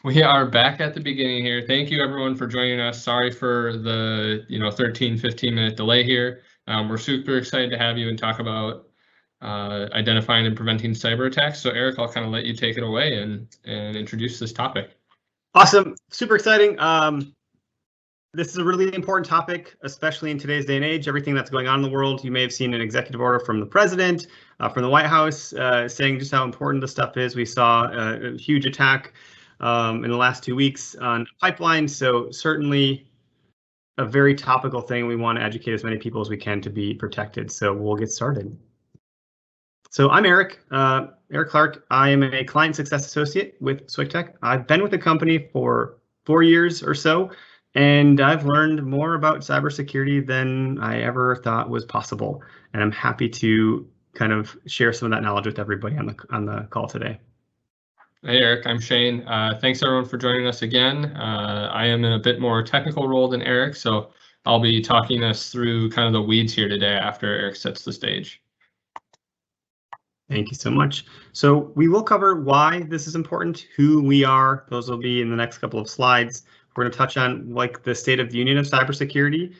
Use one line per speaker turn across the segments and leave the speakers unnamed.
We are back at the beginning here. Thank you everyone for joining us. Sorry for the 13, 15-minute delay here. We're super excited to have you and talk about identifying and preventing cyber attacks. So Eric, I'll kind of let you take it away and introduce this topic.
Awesome, super exciting. This is a really important topic, especially in today's day and age. Everything that's going on in the world, you may have seen an executive order from the president, from the White House, saying just how important this stuff is. We saw a huge attack in the last 2 weeks on pipeline, so certainly a very topical thing. We want to educate as many people as we can to be protected. So we'll get started. So I'm Eric Clark. I am a client success associate with SWICKtech. I've been with the company for 4 years or so, and I've learned more about cybersecurity than I ever thought was possible. And I'm happy to kind of share some of that knowledge with everybody on the call today.
Hey Eric, I'm Shane. Thanks everyone for joining us again. I am in a bit more technical role than Eric, so I'll be talking us through kind of the weeds here today after Eric sets the stage.
Thank you so much. So we will cover why this is important, who we are. Those will be in the next couple of slides. We're going to touch on like the state of the union of cybersecurity,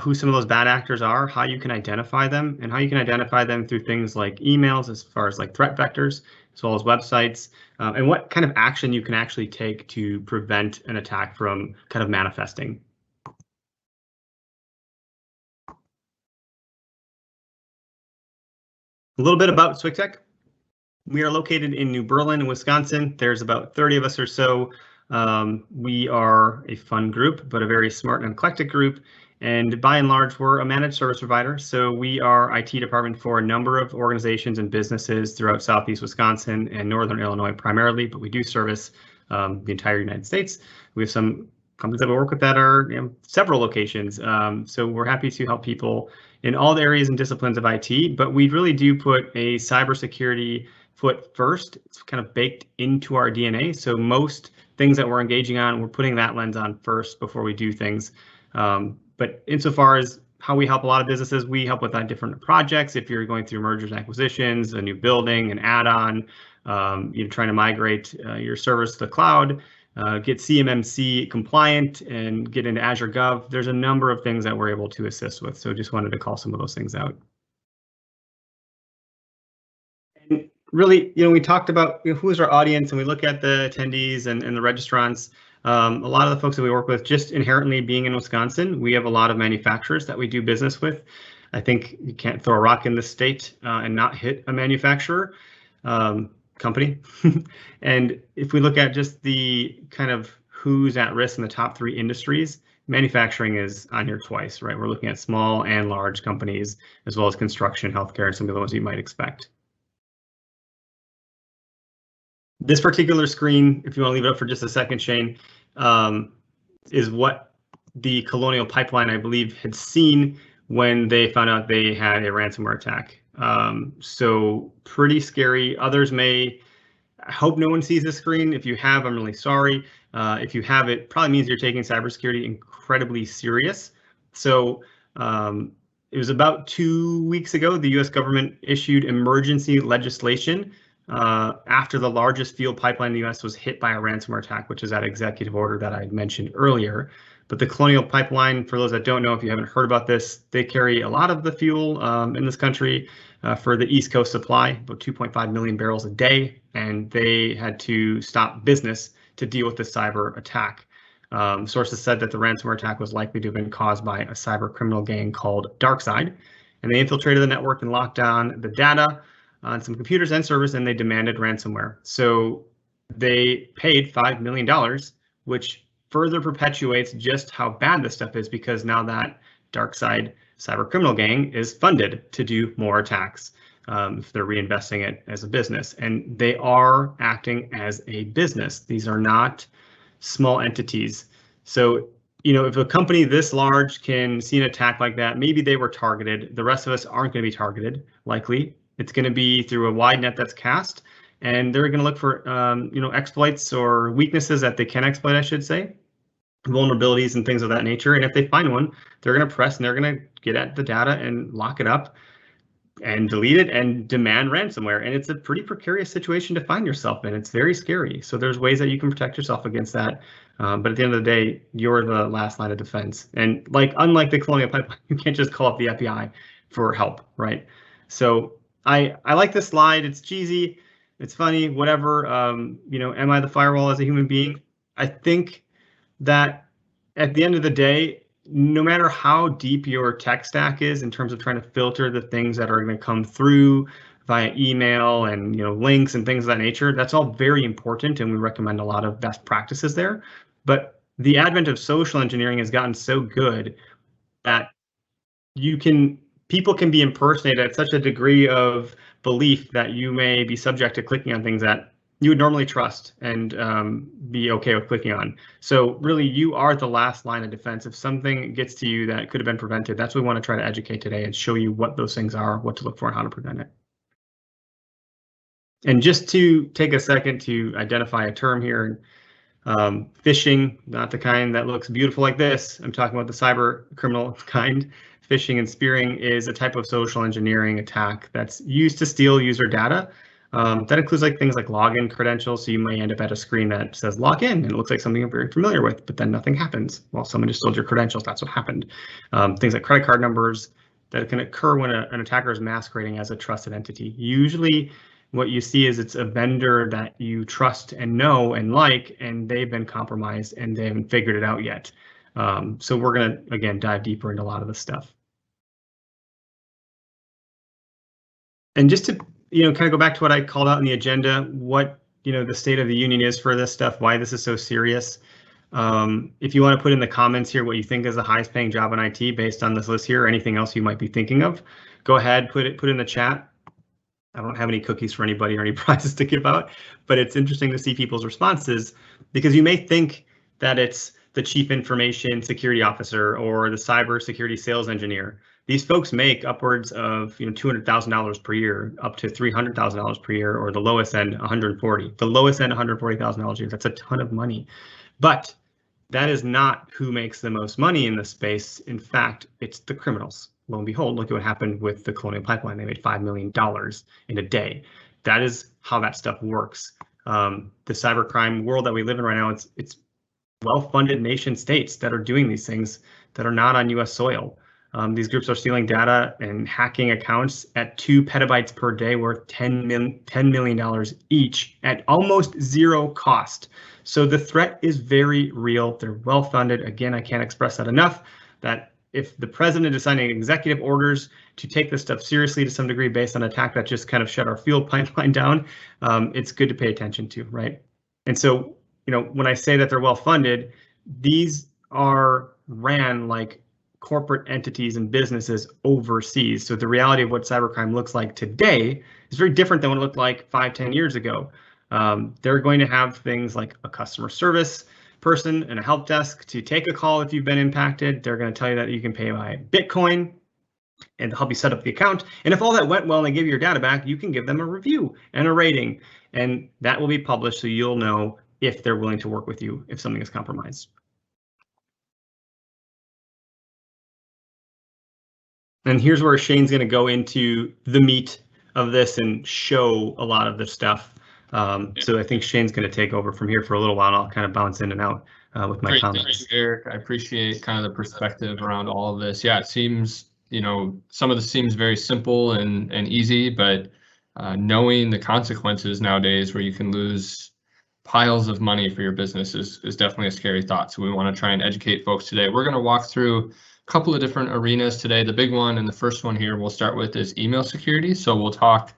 who some of those bad actors are, how you can identify them, and how you can identify them through things like emails as far as like threat vectors, as well as websites, and what kind of action you can actually take to prevent an attack from kind of manifesting. A little bit about SWICKtech. We are located in New Berlin, Wisconsin. There's about 30 of us or so. We are a fun group, but a very smart and eclectic group. And by and large, we're a managed service provider. So we are IT department for a number of organizations and businesses throughout Southeast Wisconsin and Northern Illinois primarily, but we do service the entire United States. We have some companies that we work with that are several locations. So we're happy to help people in all the areas and disciplines of IT, but we really do put a cybersecurity foot first. It's kind of baked into our DNA. So most things that we're engaging on, we're putting that lens on first before we do things. But insofar as how we help a lot of businesses, we help with different projects. If you're going through mergers and acquisitions, a new building, an add-on, you're trying to migrate your service to the cloud, get CMMC compliant and get into Azure Gov. There's a number of things that we're able to assist with. So just wanted to call some of those things out. And really, we talked about who is our audience, and we look at the attendees and the registrants. A lot of the folks that we work with, just inherently being in Wisconsin, we have a lot of manufacturers that we do business with. I think you can't throw a rock in this state and not hit a manufacturer company. And if we look at just the kind of who's at risk in the top 3 industries, manufacturing is on here twice, right? We're looking at small and large companies, as well as construction, healthcare, and some of the ones you might expect. This particular screen, if you want to leave it up for just a second, Shane, is what the Colonial pipeline, I believe, had seen when they found out they had a ransomware attack. So pretty scary. Others may. I hope no one sees this screen. If you have, I'm really sorry. If you have, it probably means you're taking cybersecurity incredibly serious. So it was about 2 weeks ago, the U.S. government issued emergency legislation after the largest fuel pipeline in the U.S. was hit by a ransomware attack, which is that executive order that I mentioned earlier. But the Colonial pipeline, for those that don't know, if you haven't heard about this, they carry a lot of the fuel in this country for the East Coast supply, about 2.5 million barrels a day, and they had to stop business to deal with the cyber attack. Sources said that the ransomware attack was likely to have been caused by a cyber criminal gang called DarkSide, and they infiltrated the network and locked down the data on some computers and servers, and they demanded ransomware. So they paid $5 million, which further perpetuates just how bad this stuff is, because now that DarkSide cyber criminal gang is funded to do more attacks if they're reinvesting it as a business. And they are acting as a business. These are not small entities. So, if a company this large can see an attack like that, maybe they were targeted. The rest of us aren't going to be targeted, likely. It's going to be through a wide net that's cast, and they're going to look for exploits or weaknesses that they can exploit, I should say, vulnerabilities and things of that nature. And if they find one, they're going to press and they're going to get at the data and lock it up. and delete it and demand ransomware. And it's a pretty precarious situation to find yourself in. It's very scary. So there's ways that you can protect yourself against that. But at the end of the day, you're the last line of defense. And unlike the Colonial pipeline, you can't just call up the FBI for help, right? So I like this slide. It's cheesy, it's funny, whatever. Am I the firewall as a human being? I think that at the end of the day, no matter how deep your tech stack is in terms of trying to filter the things that are going to come through via email and links and things of that nature, that's all very important, and we recommend a lot of best practices there. But the advent of social engineering has gotten so good that people can be impersonated at such a degree of belief that you may be subject to clicking on things that you would normally trust and be okay with clicking on. So really, you are the last line of defense. If something gets to you that could have been prevented, that's what we want to try to educate today and show you what those things are, what to look for, and how to prevent it. And just to take a second to identify a term here, phishing, not the kind that looks beautiful like this. I'm talking about the cyber criminal kind. Phishing and spearing is a type of social engineering attack that's used to steal user data. That includes things like login credentials. So you may end up at a screen that says log in, and it looks like something you're very familiar with, but then nothing happens. Well, someone just stole your credentials. That's what happened. Things like credit card numbers that can occur when an attacker is masquerading as a trusted entity. Usually what you see is it's a vendor that you trust and know and like, and they've been compromised and they haven't figured it out yet. So we're going to, again, dive deeper into a lot of this stuff. And just to kind of go back to what I called out in the agenda, what the state of the union is for this stuff, why this is so serious. If you want to put in the comments here what you think is the highest paying job in IT based on this list here, or anything else you might be thinking of, go ahead, put in the chat. I don't have any cookies for anybody or any prizes to give out, but it's interesting to see people's responses, because you may think that it's the chief information security officer or the cybersecurity sales engineer. These folks make upwards of $200,000 per year, up to $300,000 per year, or the lowest end $140,000. The lowest end $140,000 a year. That's a ton of money, but that is not who makes the most money in this space. In fact, it's the criminals. Lo and behold, look at what happened with the Colonial pipeline. They made $5 million in a day. That is how that stuff works. The cybercrime world that we live in right now, it's well-funded nation states that are doing these things that are not on US soil. These groups are stealing data and hacking accounts at 2 petabytes per day, worth $10 million each at almost zero cost. So the threat is very real. They're well-funded. Again, I can't express that enough, that if the president is signing executive orders to take this stuff seriously to some degree based on an attack that just kind of shut our fuel pipeline down, it's good to pay attention to, right? And so, when I say that they're well-funded, these are ran like corporate entities and businesses overseas. So the reality of what cybercrime looks like today is very different than what it looked like 5-10 years ago. They're going to have things like a customer service person and a help desk to take a call if you've been impacted. They're going to tell you that you can pay by Bitcoin and help you set up the account. And if all that went well and they give you your data back, you can give them a review and a rating, and that will be published so you'll know if they're willing to work with you if something is compromised. And here's where Shane's going to go into the meat of this and show a lot of this stuff. So I think Shane's going to take over from here for a little while, and I'll kind of bounce in and out with my comments.
Thank you, Eric. I appreciate kind of the perspective around all of this. Yeah, it seems, some of this seems very simple and easy, but knowing the consequences nowadays where you can lose piles of money for your business is definitely a scary thought. So we want to try and educate folks today. We're going to walk through a couple of different arenas today. The big one and the first one here we'll start with is email security. So we'll talk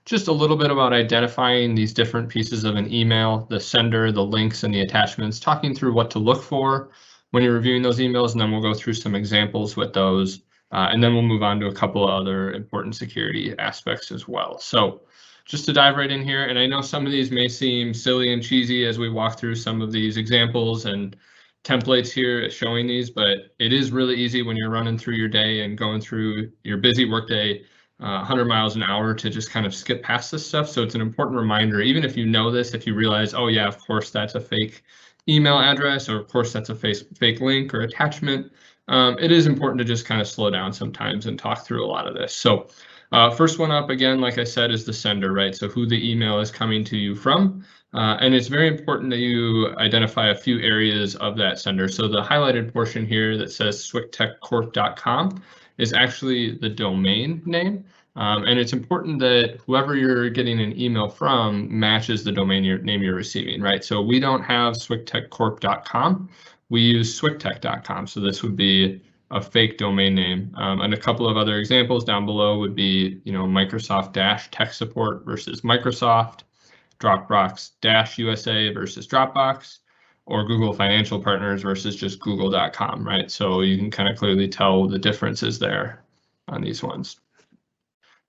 just a little bit about identifying these different pieces of an email, the sender, the links, and the attachments, talking through what to look for when you're reviewing those emails, and then we'll go through some examples with those, and then we'll move on to a couple of other important security aspects as well. So just to dive right in here, and I know some of these may seem silly and cheesy as we walk through some of these examples and templates here showing these, but it is really easy when you're running through your day and going through your busy workday 100 miles an hour to just kind of skip past this stuff. So it's an important reminder, even if you know this, if you realize, oh yeah, of course that's a fake email address, or of course that's a fake link or attachment, it is important to just kind of slow down sometimes and talk through a lot of this. So First one up, again, like I said, is the sender, right? So who the email is coming to you from. And it's very important that you identify a few areas of that sender. So the highlighted portion here that says SWICKtechcorp.com is actually the domain name. And it's important that whoever you're getting an email from matches the domain name you're receiving, right? So we don't have SWICKtechcorp.com. We use SWICKtech.com. So this would be a fake domain name. And a couple of other examples down below would be, Microsoft-tech support versus Microsoft, Dropbox-USA versus Dropbox, or Google Financial Partners versus just Google.com, right? So you can kind of clearly tell the differences there on these ones.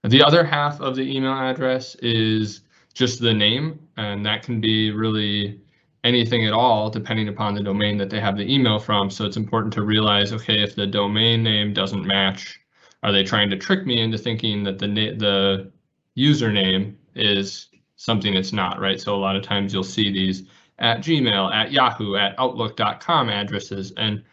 The other half of the email address is just the name, and that can be really anything at all, depending upon the domain that they have the email from. So it's important to realize, okay, if the domain name doesn't match, are they trying to trick me into thinking that the username is something it's not, right? So a lot of times you'll see these at Gmail, at Yahoo, at Outlook.com addresses, and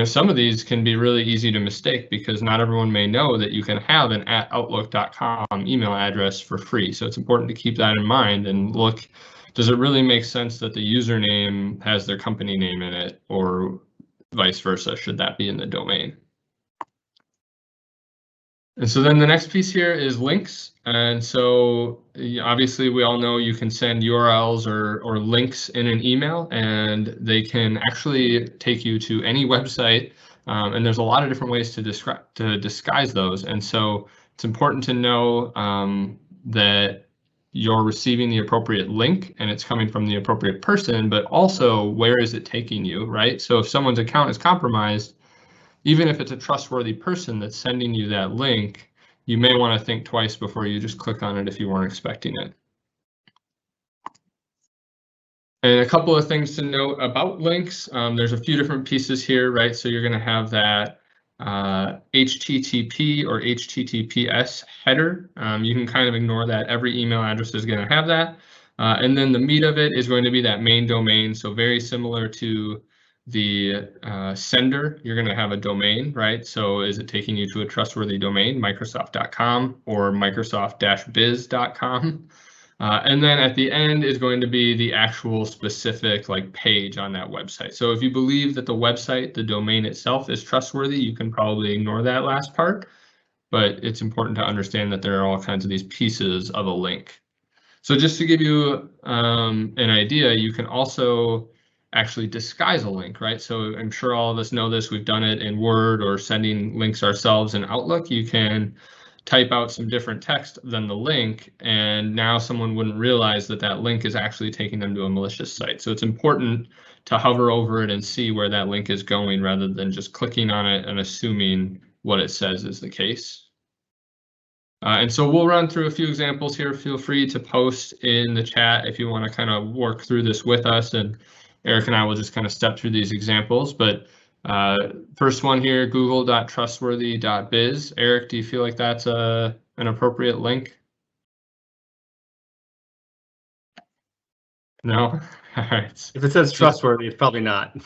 some of these can be really easy to mistake because not everyone may know that you can have an at Outlook.com email address for free. So it's important to keep that in mind and look, does it really make sense that the username has their company name in it, or vice versa? Should that be in the domain? And so then the next piece here is links. And so obviously we all know you can send URLs or links in an email, and they can actually take you to any website. And there's a lot of different ways to disguise those. And so it's important to know that you're receiving the appropriate link and it's coming from the appropriate person, but also where is it taking you, right? So if someone's account is compromised, even if it's a trustworthy person that's sending you that link, you may want to think twice before you just click on it if you weren't expecting it. And a couple of things to note about links. There's a few different pieces here, right? So you're going to have that HTTP or HTTPS header. You can kind of ignore that. Every email address is going to have that. And then the meat of it is going to be that main domain. So very similar to the sender, you're going to have a domain, right? So is it taking you to a trustworthy domain, Microsoft.com or Microsoft-biz.com? And then at the end is going to be the actual specific page on that website. So if you believe that the website, the domain itself is trustworthy, you can probably ignore that last part, but it's important to understand that there are all kinds of these pieces of a link. So just to give you an idea, you can also actually disguise a link, right? So I'm sure all of us know this, we've done it in Word or sending links ourselves in Outlook. You can type out some different text than the link, and now someone wouldn't realize that that link is actually taking them to a malicious site. So it's important to hover over it and see where that link is going rather than just clicking on it and assuming what it says is the case. And so we'll run through a few examples here. Feel free to post in the chat if you want to kind of work through this with us, and Eric and I will just kind of step through these examples. But first one here, google.trustworthy.biz. Eric, do you feel like that's an appropriate link? No? All right.
If it says trustworthy, it's probably not.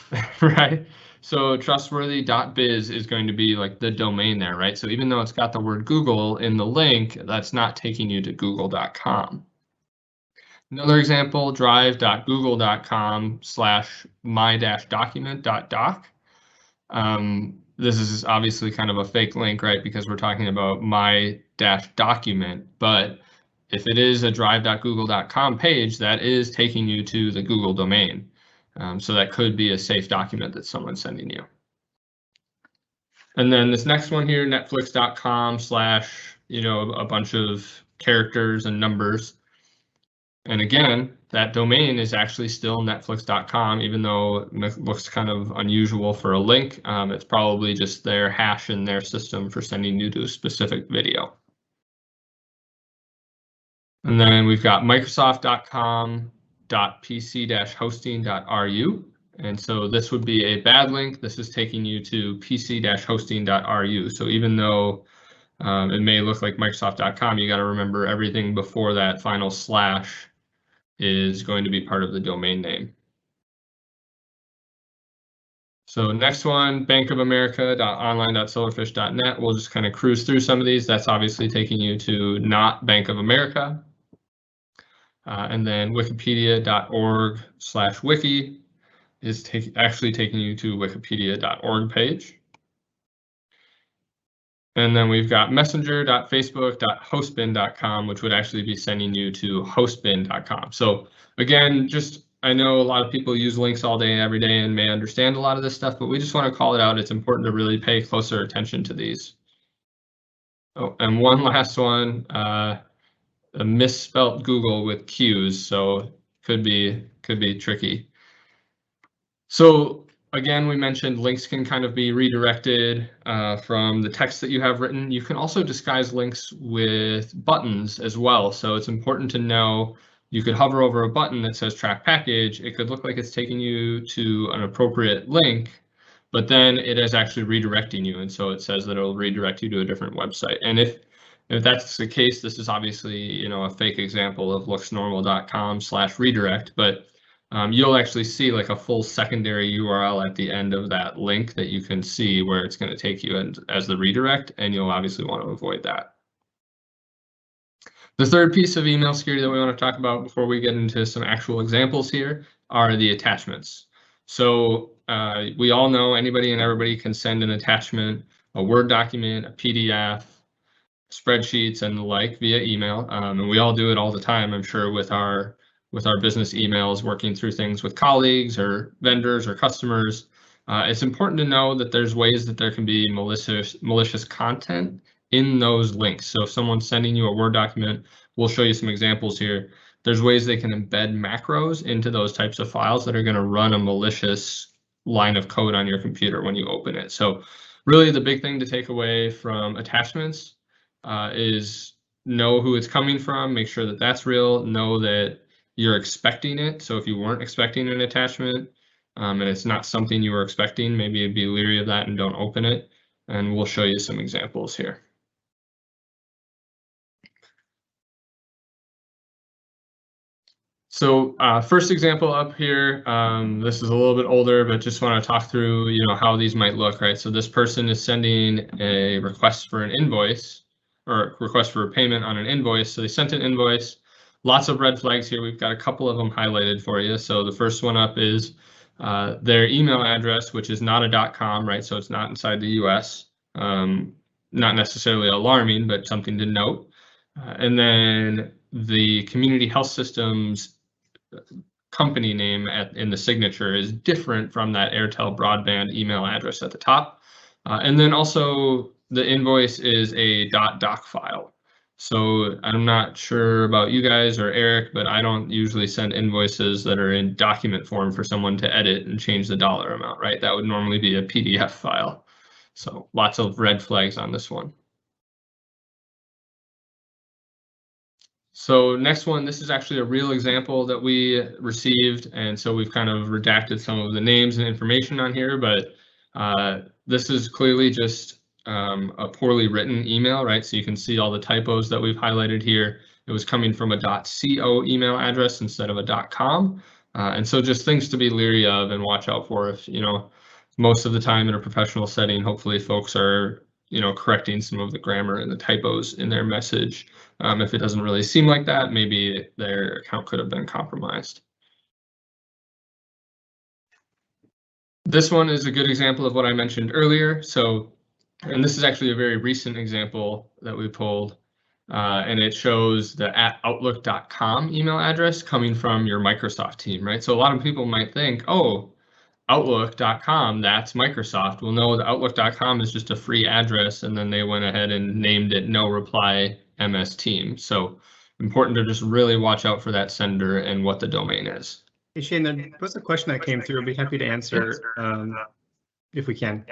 Right. So trustworthy.biz is going to be the domain there, right? So even though it's got the word Google in the link, that's not taking you to google.com. Another example, drive.google.com/my-document.doc. This is obviously kind of a fake link, right? Because we're talking about my-document, but if it is a drive.google.com page, that is taking you to the Google domain. So that could be a safe document that someone's sending you. And then this next one here, netflix.com/ a bunch of characters and numbers. And again, that domain is actually still netflix.com, even though it looks kind of unusual for a link. It's probably just their hash in their system for sending you to a specific video. And then we've got microsoft.com.pc-hosting.ru. And so this would be a bad link. This is taking you to pc-hosting.ru. So even though it may look like Microsoft.com, you got to remember everything before that final slash is going to be part of the domain name. So next one, bankofamerica.online.solarfish.net. We'll just kind of cruise through some of these. That's obviously taking you to not Bank of America. And then wikipedia.org/wiki is actually taking you to wikipedia.org page. And then we've got messenger.facebook.hostbin.com, which would actually be sending you to hostbin.com. So again, I know a lot of people use links all day, every day, and may understand a lot of this stuff, but we just want to call it out. It's important to really pay closer attention to these. Oh, and one last one, a misspelt Google with Q's, so could be tricky. So again, we mentioned links can kind of be redirected from the text that you have written. You can also disguise links with buttons as well. So it's important to know you could hover over a button that says track package. It could look like it's taking you to an appropriate link, but then it is actually redirecting you. And so it says that it'll redirect you to a different website. And if that's the case, this is obviously, a fake example of looksnormal.com/redirect, but you'll actually see like a full secondary URL at the end of that link that you can see where it's going to take you as the redirect, and you'll obviously want to avoid that. The third piece of email security that we want to talk about before we get into some actual examples here are the attachments. So we all know anybody and everybody can send an attachment, a Word document, a PDF, spreadsheets, and the like via email, and we all do it all the time, I'm sure, with our business emails, working through things with colleagues or vendors or customers. It's important to know that there's ways that there can be malicious content in those links. So if someone's sending you a Word document, we'll show you some examples here. There's ways they can embed macros into those types of files that are going to run a malicious line of code on your computer when you open it. So really the big thing to take away from attachments is know who it's coming from, make sure that that's real, know that you're expecting it. So if you weren't expecting an attachment and it's not something you were expecting, maybe be leery of that and don't open it. And we'll show you some examples here. So first example up here, this is a little bit older, but just want to talk through, how these might look, right? So this person is sending a request for an invoice or request for a payment on an invoice. So they sent an invoice. Lots of red flags here. We've got a couple of them highlighted for you. So the first one up is their email address, which is not a .com, right? So it's not inside the US. Not necessarily alarming, but something to note. And then the community health systems company name in the signature is different from that Airtel broadband email address at the top. And then also the invoice is a .doc file. So I'm not sure about you guys or Eric, but I don't usually send invoices that are in document form for someone to edit and change the dollar amount, right? That would normally be a PDF file. So lots of red flags on this one. So next one, this is actually a real example that we received, and so we've kind of redacted some of the names and information on here, but this is clearly just a poorly written email, right? So you can see all the typos that we've highlighted here. It was coming from a .co email address instead of a .com, and so just things to be leery of and watch out for. If most of the time in a professional setting, hopefully folks are correcting some of the grammar and the typos in their message. If it doesn't really seem like that, maybe their account could have been compromised. This one is a good example of what I mentioned earlier. So, and this is actually a very recent example that we pulled, and it shows the @outlook.com email address coming from your Microsoft team, right? So a lot of people might think, oh, Outlook.com, that's Microsoft. Well, no, the Outlook.com is just a free address, and then they went ahead and named it No Reply MS Team. So important to just really watch out for that sender and what the domain is.
Hey Shane, there was a question that came through. I'd be happy to answer if we can.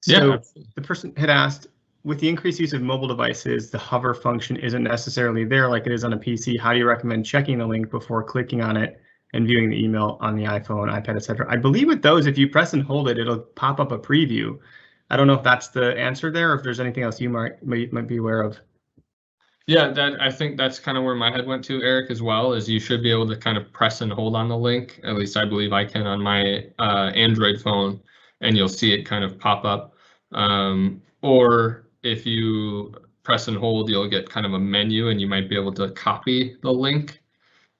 So the person had asked, with the increased use of mobile devices, the hover function isn't necessarily there like it is on a PC. How do you recommend checking the link before clicking on it and viewing the email on the iPhone, iPad, etc.? I believe with those, if you press and hold it, it'll pop up a preview. I don't know if that's the answer there, or if there's anything else you might be aware of.
Yeah, I think that's kind of where my head went to, Eric, as well, is you should be able to kind of press and hold on the link. At least I believe I can on my Android phone, and you'll see it kind of pop up. Or if you press and hold, you'll get kind of a menu, and you might be able to copy the link.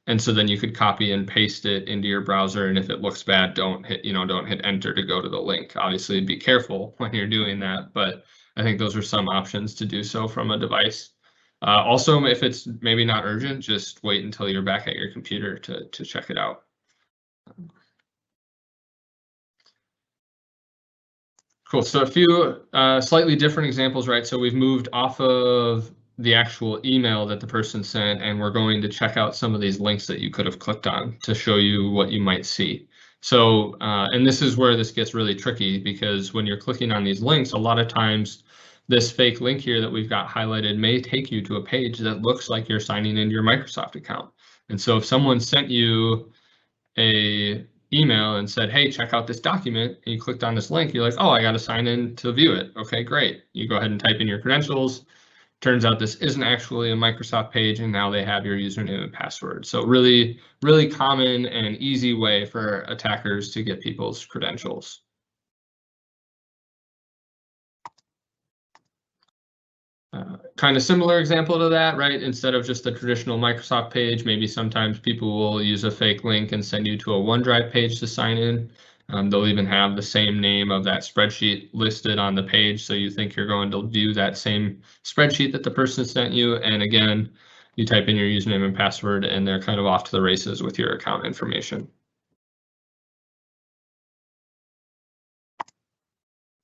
And so then you could copy and paste it into your browser. And if it looks bad, don't hit enter to go to the link. Obviously, be careful when you're doing that, but I think those are some options to do so from a device. Also, if it's maybe not urgent, just wait until you're back at your computer to check it out. Cool. So a few slightly different examples, right? So we've moved off of the actual email that the person sent, and we're going to check out some of these links that you could have clicked on to show you what you might see. So, and this is where this gets really tricky, because when you're clicking on these links, a lot of times this fake link here that we've got highlighted may take you to a page that looks like you're signing into your Microsoft account. And so if someone sent you a email and said, hey, check out this document, and you clicked on this link, you're like, oh, I got to sign in to view it. Okay, great. You go ahead and type in your credentials. Turns out this isn't actually a Microsoft page, and now they have your username and password. So really, really common and easy way for attackers to get people's credentials. Kind of similar example to that, right? Instead of just the traditional Microsoft page, maybe sometimes people will use a fake link and send you to a OneDrive page to sign in. They'll even have the same name of that spreadsheet listed on the page, so you think you're going to view that same spreadsheet that the person sent you. And again, you type in your username and password, and they're kind of off to the races with your account information.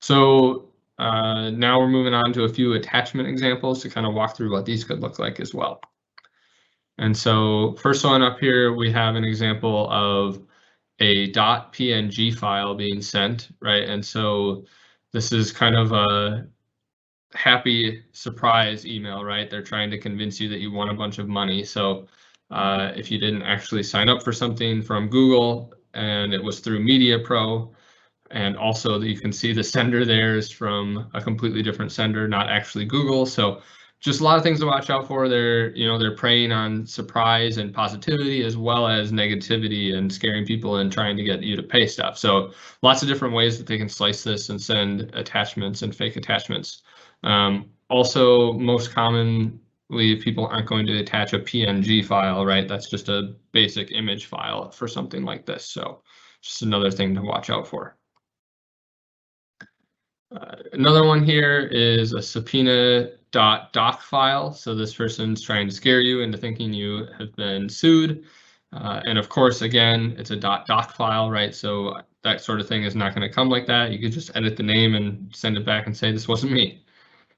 So now we're moving on to a few attachment examples to kind of walk through what these could look like as well. And so first one up here, we have an example of a .png file being sent, right? And so this is kind of a happy surprise email, right? They're trying to convince you that you won a bunch of money. So if you didn't actually sign up for something from Google and it was through MediaPro, and also that you can see the sender there is from a completely different sender, not actually Google. So just a lot of things to watch out for. They're preying on surprise and positivity, as well as negativity and scaring people and trying to get you to pay stuff. So lots of different ways that they can slice this and send attachments and fake attachments. Also, most commonly, people aren't going to attach a PNG file, right? That's just a basic image file for something like this. So just another thing to watch out for. Another one here is a subpoena.doc file. So this person's trying to scare you into thinking you have been sued. And of course, again, it's a .doc file, right? So that sort of thing is not going to come like that. You could just edit the name and send it back and say, this wasn't me.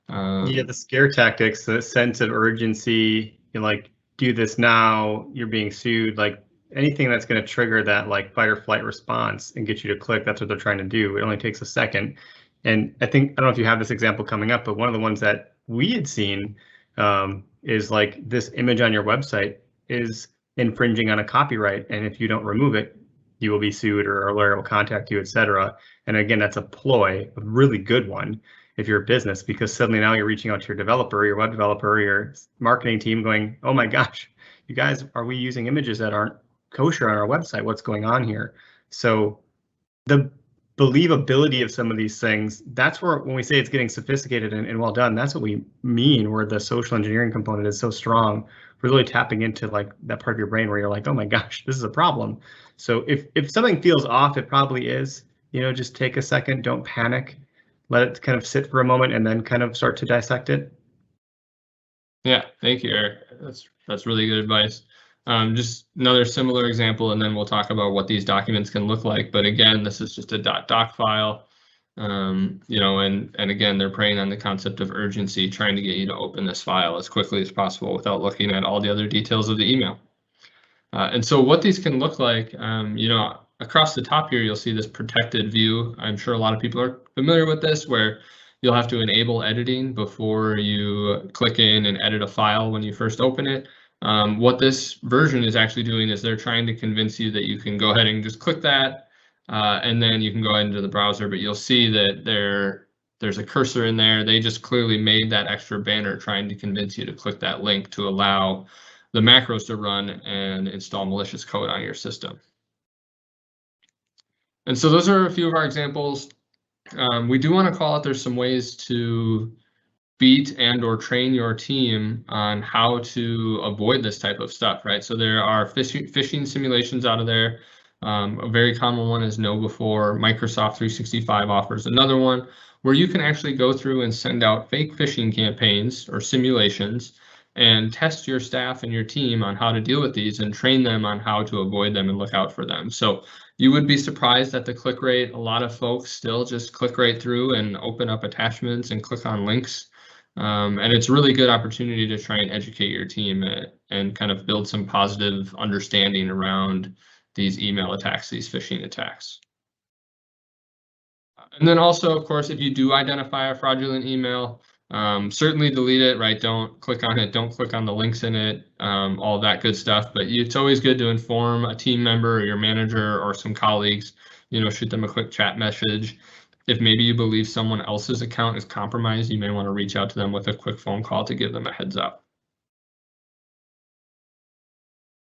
Yeah, the scare tactics, the sense of urgency, like, do this now, you're being sued, like anything that's going to trigger that like fight or flight response and get you to click, that's what they're trying to do. It only takes a second. And I don't know if you have this example coming up, but one of the ones that we had seen is like this image on your website is infringing on a copyright. And if you don't remove it, you will be sued or a lawyer will contact you, etc. And again, that's a ploy, a really good one if you're a business, because suddenly now you're reaching out to your developer, your web developer, your marketing team going, oh my gosh, you guys, are we using images that aren't kosher on our website? What's going on here? So the believability of some of these things, that's where, when we say it's getting sophisticated and well done, that's what we mean, where the social engineering component is so strong. We're really tapping into like that part of your brain where you're like, oh my gosh, this is a problem. So if something feels off, it probably is, just take a second, don't panic, let it kind of sit for a moment and then kind of start to dissect it.
Yeah, thank you, Eric. That's really good advice. Just another similar example, and then we'll talk about what these documents can look like. But again, this is just a .doc file, and again, they're preying on the concept of urgency, trying to get you to open this file as quickly as possible without looking at all the other details of the email. And so what these can look like, across the top here, you'll see this protected view. I'm sure a lot of people are familiar with this, where you'll have to enable editing before you click in and edit a file when you first open it. What this version is actually doing is they're trying to convince you that you can go ahead and just click that, and then you can go ahead into the browser, but you'll see that they're there's a cursor in there. They just clearly made that extra banner trying to convince you to click that link to allow the macros to run and install malicious code on your system. And so those are a few of our examples. We do want to call out there's some ways to beat and or train your team on how to avoid this type of stuff, right? So there are phishing simulations out of there. A very common one is KnowBe4. Microsoft 365 offers another one where you can actually go through and send out fake phishing campaigns or simulations and test your staff and your team on how to deal with these and train them on how to avoid them and look out for them. So you would be surprised at the click rate. A lot of folks still just click right through and open up attachments and click on links. And it's a really good opportunity to try and educate your team and kind of build some positive understanding around these email attacks, these phishing attacks. And then also, of course, if you do identify a fraudulent email, certainly delete it, right? Don't click on it, don't click on the links in it, all that good stuff. But it's always good to inform a team member or your manager or some colleagues, shoot them a quick chat message. If maybe you believe someone else's account is compromised, you may want to reach out to them with a quick phone call to give them a heads up.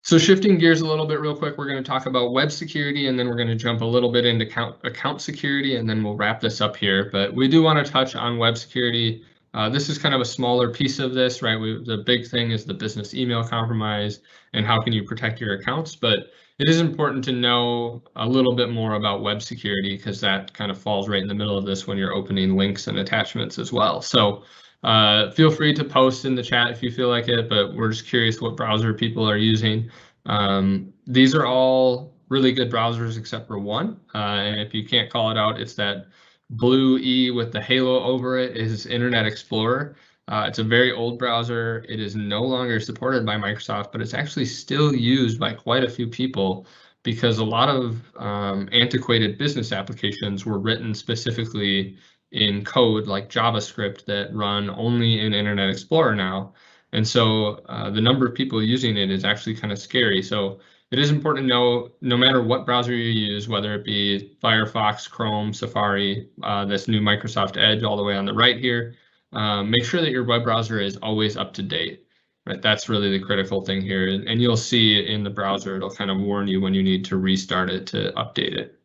So shifting gears a little bit real quick, we're going to talk about web security, and then we're going to jump a little bit into account security, and then we'll wrap this up here. But we do want to touch on web security. This is kind of a smaller piece of this, right? The big thing is the business email compromise and how can you protect your accounts. But it is important to know a little bit more about web security because that kind of falls right in the middle of this when you're opening links and attachments as well. So feel free to post in the chat if you feel like it, but we're just curious what browser people are using. These are all really good browsers except for one. And if you can't call it out, it's that blue E with the halo over it is Internet Explorer. It's a very old browser. It is no longer supported by Microsoft, but it's actually still used by quite a few people because a lot of antiquated business applications were written specifically in code like JavaScript that run only in Internet Explorer now. And so the number of people using it is actually kind of scary. So it is important to know, no matter what browser you use, whether it be Firefox, Chrome, Safari, this new Microsoft Edge all the way on the right here, make sure that your web browser is always up to date. Right? That's really the critical thing here. And you'll see in the browser, it'll kind of warn you when you need to restart it to update it.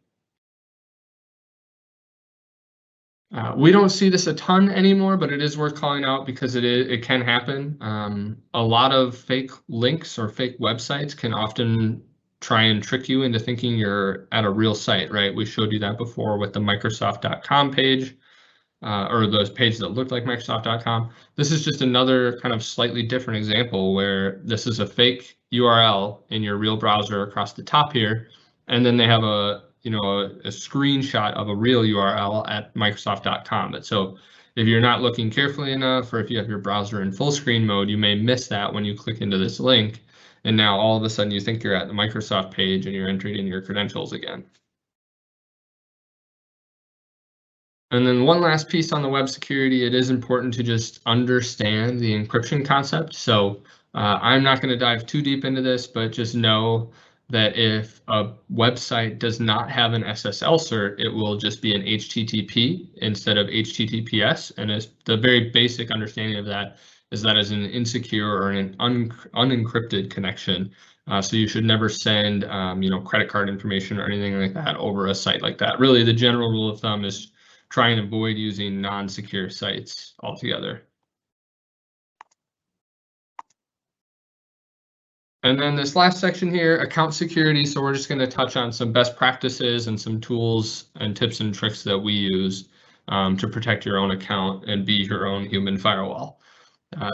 We don't see this a ton anymore, but it is worth calling out because it can happen. A lot of fake links or fake websites can often try and trick you into thinking you're at a real site, right? We showed you that before with the Microsoft.com page or those pages that looked like Microsoft.com. This is just another kind of slightly different example where this is a fake URL in your real browser across the top here, and then they have a screenshot of a real URL at Microsoft.com. But so if you're not looking carefully enough, or if you have your browser in full screen mode, you may miss that when you click into this link. And now all of a sudden you think you're at the Microsoft page and you're entering in your credentials again. And then one last piece on the web security, it is important to just understand the encryption concept. So I'm not going to dive too deep into this, but just know that if a website does not have an SSL cert, it will just be an HTTP instead of HTTPS. And the very basic understanding of that is an insecure or an unencrypted connection. So you should never send credit card information or anything like that over a site like that. Really, the general rule of thumb is try and avoid using non-secure sites altogether. And then this last section here, account security. So we're just going to touch on some best practices and some tools and tips and tricks that we use to protect your own account and be your own human firewall.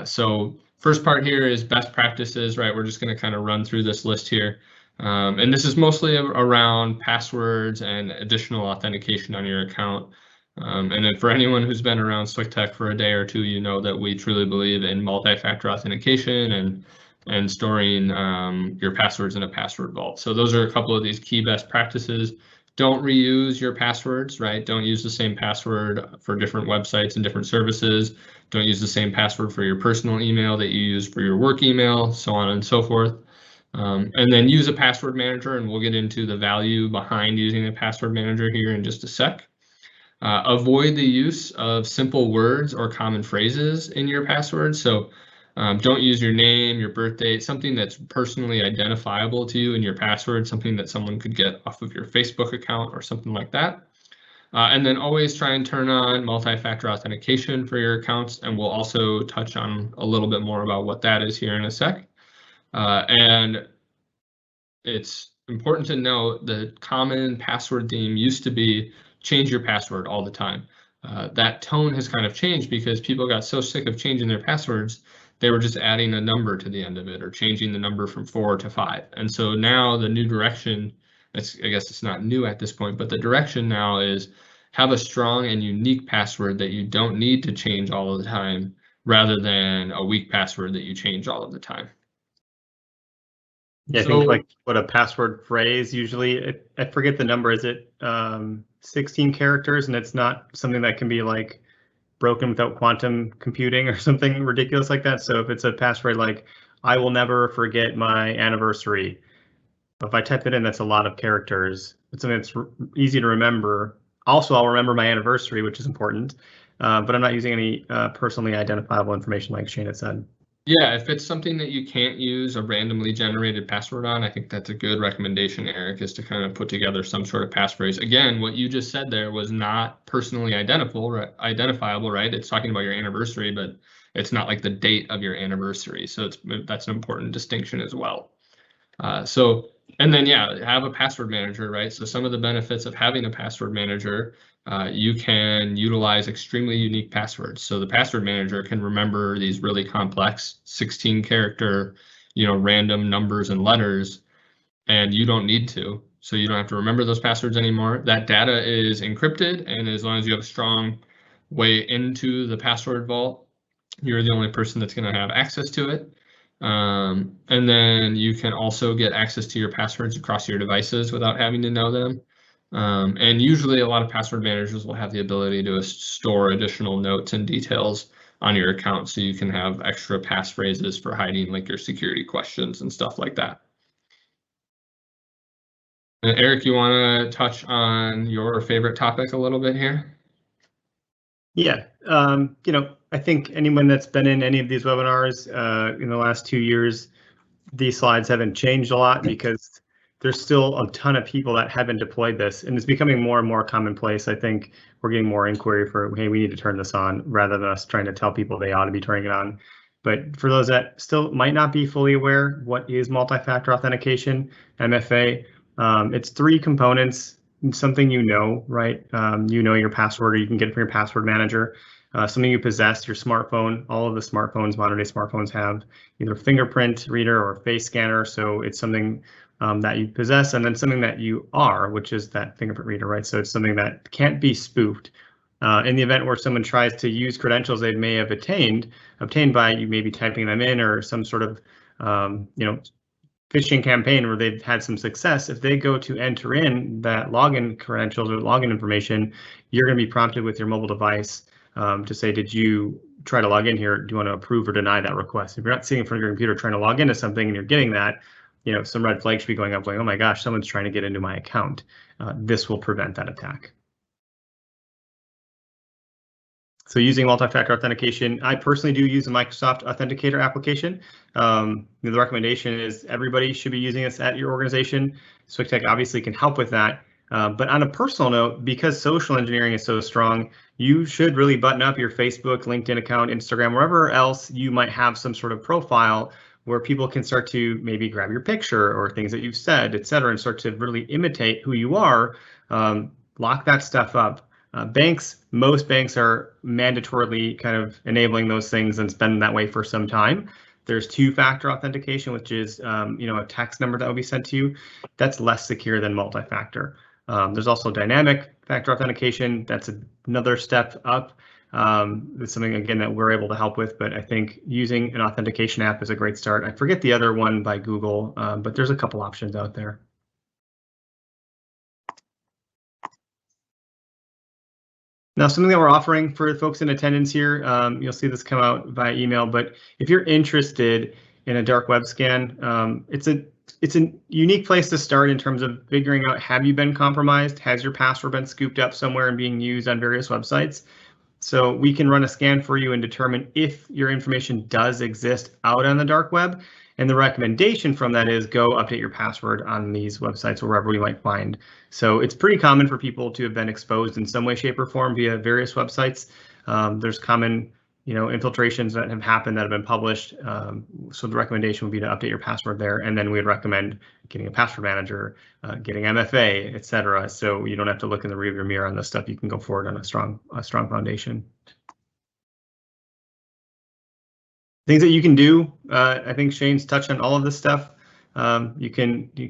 So first part here is best practices, right? We're just going to kind of run through this list here. And this is mostly around passwords and additional authentication on your account. And then for anyone who's been around SWICKtech for a day or two, you know that we truly believe in multi-factor authentication and storing your passwords in a password vault. So those are a couple of these key best practices. Don't reuse your passwords, right? Don't use the same password for different websites and different services. Don't use the same password for your personal email that you use for your work email, so on and so forth. And then use a password manager, and we'll get into the value behind using a password manager here in just a sec. Avoid the use of simple words or common phrases in your password. So don't use your name, your birth date, something that's personally identifiable to you in your password, something that someone could get off of your Facebook account or something like that. And then always try and turn on multi-factor authentication for your accounts, and we'll also touch on a little bit more about what that is here in a sec. And it's important to note the common password theme used to be change your password all the time. That tone has kind of changed because people got so sick of changing their passwords, they were just adding a number to the end of it or changing the number from 4 to 5. And so now the new direction, I guess it's not new at this point, but the direction now is have a strong and unique password that you don't need to change all of the time, rather than a weak password that you change all of the time.
Yeah, I think like what a password phrase usually, I forget the number, is it 16 characters, and it's not something that can be like broken without quantum computing or something ridiculous like that. So if it's a password like, I will never forget my anniversary, if I type it in, that's a lot of characters. It's something that's easy to remember. Also, I'll remember my anniversary, which is important, but I'm not using any personally identifiable information like Shane had said.
Yeah, if it's something that you can't use a randomly generated password on, I think that's a good recommendation, Eric, is to kind of put together some sort of passphrase. Again, what you just said there was not personally identifiable, right? It's talking about your anniversary, but it's not like the date of your anniversary. So that's an important distinction as well. And then, yeah, have a password manager, right? So some of the benefits of having a password manager, you can utilize extremely unique passwords. So the password manager can remember these really complex 16-character, random numbers and letters, and you don't need to. So you don't have to remember those passwords anymore. That data is encrypted, and as long as you have a strong way into the password vault, you're the only person that's going to have access to it. And then you can also get access to your passwords across your devices without having to know them. And usually a lot of password managers will have the ability to store additional notes and details on your account, so you can have extra passphrases for hiding like your security questions and stuff like that. And Eric, you want to touch on your favorite topic a little bit here?
Yeah, I think anyone that's been in any of these webinars in the last 2 years, these slides haven't changed a lot because there's still a ton of people that haven't deployed this, and it's becoming more and more commonplace. I think we're getting more inquiry for, hey, we need to turn this on, rather than us trying to tell people they ought to be turning it on. But for those that still might not be fully aware, what is multi-factor authentication, MFA? It's 3 components. Something right? You know your password, or you can get it from your password manager. Something you possess, your smartphone. All of the smartphones, modern day smartphones, have either fingerprint reader or face scanner. So it's something that you possess, and then something that you are, which is that fingerprint reader, right? So it's something that can't be spoofed. In the event where someone tries to use credentials they may have obtained by you maybe typing them in, or some sort of phishing campaign where they've had some success, if they go to enter in that login credentials or login information, you're going to be prompted with your mobile device to say, did you try to log in here? Do you want to approve or deny that request? If you're not sitting in front of your computer trying to log into something and you're getting that, some red flags should be going up, like, oh my gosh, someone's trying to get into my account. This will prevent that attack. So using multi-factor authentication, I personally do use the Microsoft Authenticator application. The recommendation is everybody should be using this at your organization. SWICKtech obviously can help with that. But on a personal note, because social engineering is so strong, you should really button up your Facebook, LinkedIn account, Instagram, wherever else you might have some sort of profile where people can start to maybe grab your picture or things that you've said, et cetera, and start to really imitate who you are. Lock that stuff up. Most banks are mandatorily kind of enabling those things and been that way for some time. There's 2-factor authentication, which is a text number that will be sent to you. That's less secure than multi-factor. There's also dynamic factor authentication. That's another step up. It's something, again, that we're able to help with, but I think using an authentication app is a great start. I forget the other one by Google, but there's a couple options out there. Now, something that we're offering for folks in attendance here, you'll see this come out via email, but if you're interested in a dark web scan, it's it's a unique place to start in terms of figuring out, have you been compromised? Has your password been scooped up somewhere and being used on various websites? So we can run a scan for you and determine if your information does exist out on the dark web. And the recommendation from that is go update your password on these websites or wherever we might find. So it's pretty common for people to have been exposed in some way, shape, or form via various websites. There's common, infiltrations that have happened that have been published. So the recommendation would be to update your password there, and then we'd recommend getting a password manager, getting MFA, etc. So you don't have to look in the rearview mirror on this stuff. You can go forward on a strong foundation. Things that you can do, I think Shane's touched on all of this stuff. You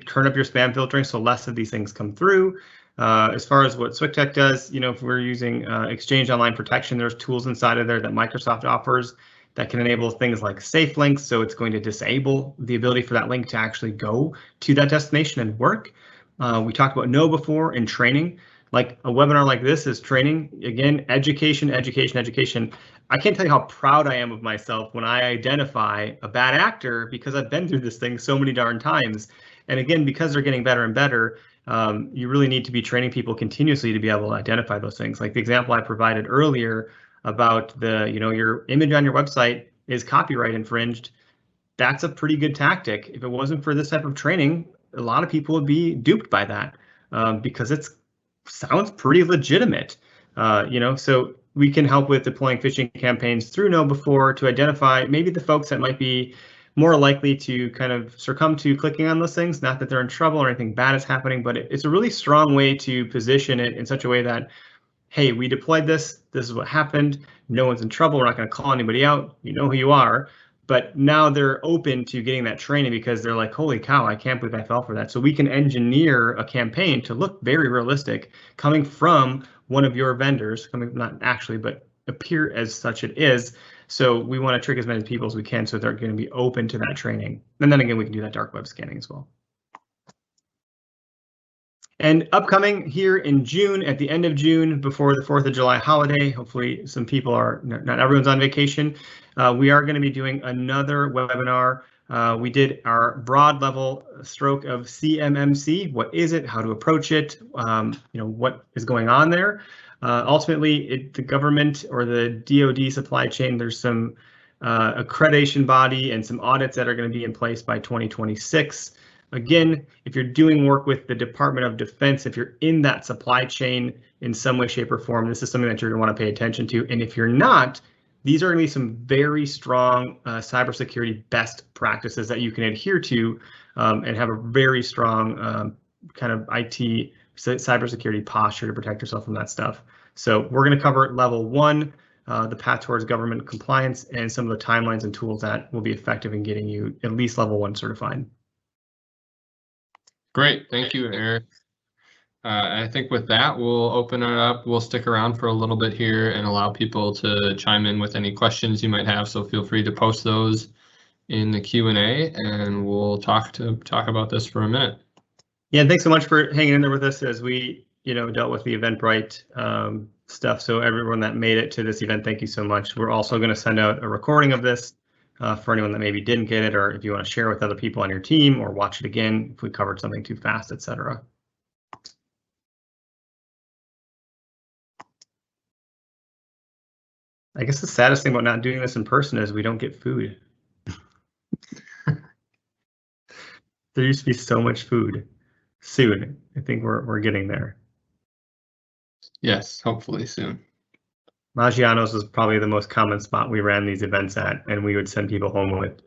turn up your spam filtering so less of these things come through. As far as what SWICKtech does, if we're using Exchange Online Protection, there's tools inside of there that Microsoft offers that can enable things like safe links. So it's going to disable the ability for that link to actually go to that destination and work. We talked about know before and training. Like a webinar like this is training. Again, education, education, education. I can't tell you how proud I am of myself when I identify a bad actor, because I've been through this thing so many darn times. And again, because they're getting better and better, you really need to be training people continuously to be able to identify those things. Like the example I provided earlier about your image on your website is copyright infringed. That's a pretty good tactic. If it wasn't for this type of training, a lot of people would be duped by that because it sounds pretty legitimate. So we can help with deploying phishing campaigns through know before to identify maybe the folks that might be more likely to kind of succumb to clicking on those things. Not that they're in trouble or anything bad is happening, but it's a really strong way to position it in such a way that, hey, we deployed this. This is what happened. No one's in trouble. We're not going to call anybody out. You know who you are. But now they're open to getting that training because they're like, holy cow, I can't believe I fell for that. So we can engineer a campaign to look very realistic coming from one of your vendors, not actually, but appear as such it is. So we want to trick as many people as we can so they're going to be open to that training. And then again, we can do that dark web scanning as well. And upcoming here in June, at the end of June, before the 4th of July holiday, hopefully some people not everyone's on vacation. We are going to be doing another webinar. We did our broad level stroke of CMMC. What is it? How to approach it? What is going on there? Ultimately, the government or the DoD supply chain, there's some accreditation body and some audits that are going to be in place by 2026. Again, if you're doing work with the Department of Defense, if you're in that supply chain in some way, shape, or form, this is something that you're going to want to pay attention to. And if you're not, these are going to be some very strong cybersecurity best practices that you can adhere to and have a very strong kind of IT cybersecurity posture to protect yourself from that stuff. So we're going to cover level 1, the path towards government compliance, and some of the timelines and tools that will be effective in getting you at least level 1 certified.
Great, thank you, Eric. I think with that, we'll open it up. We'll stick around for a little bit here and allow people to chime in with any questions you might have. So feel free to post those in the Q&A, and we'll talk about this for a minute.
Yeah, thanks so much for hanging in there with us as we, dealt with the Eventbrite stuff. So everyone that made it to this event, thank you so much. We're also going to send out a recording of this for anyone that maybe didn't get it, or if you want to share with other people on your team or watch it again if we covered something too fast, etc. I guess the saddest thing about not doing this in person is we don't get food. There used to be so much food. Soon, I think we're getting there.
Yes, hopefully soon.
Maggiano's was probably the most common spot we ran these events at, and we would send people home with,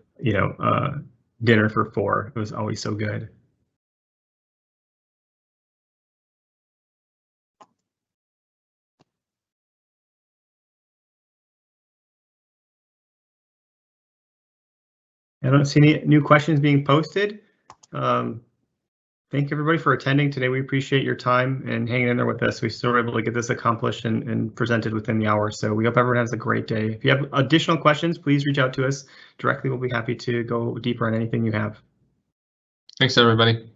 dinner for 4. It was always so good. I don't see any new questions being posted. Thank everybody for attending today. We appreciate your time and hanging in there with us. We still were able to get this accomplished and presented within the hour. So we hope everyone has a great day. If you have additional questions, please reach out to us directly. We'll be happy to go deeper on anything you have.
Thanks, everybody.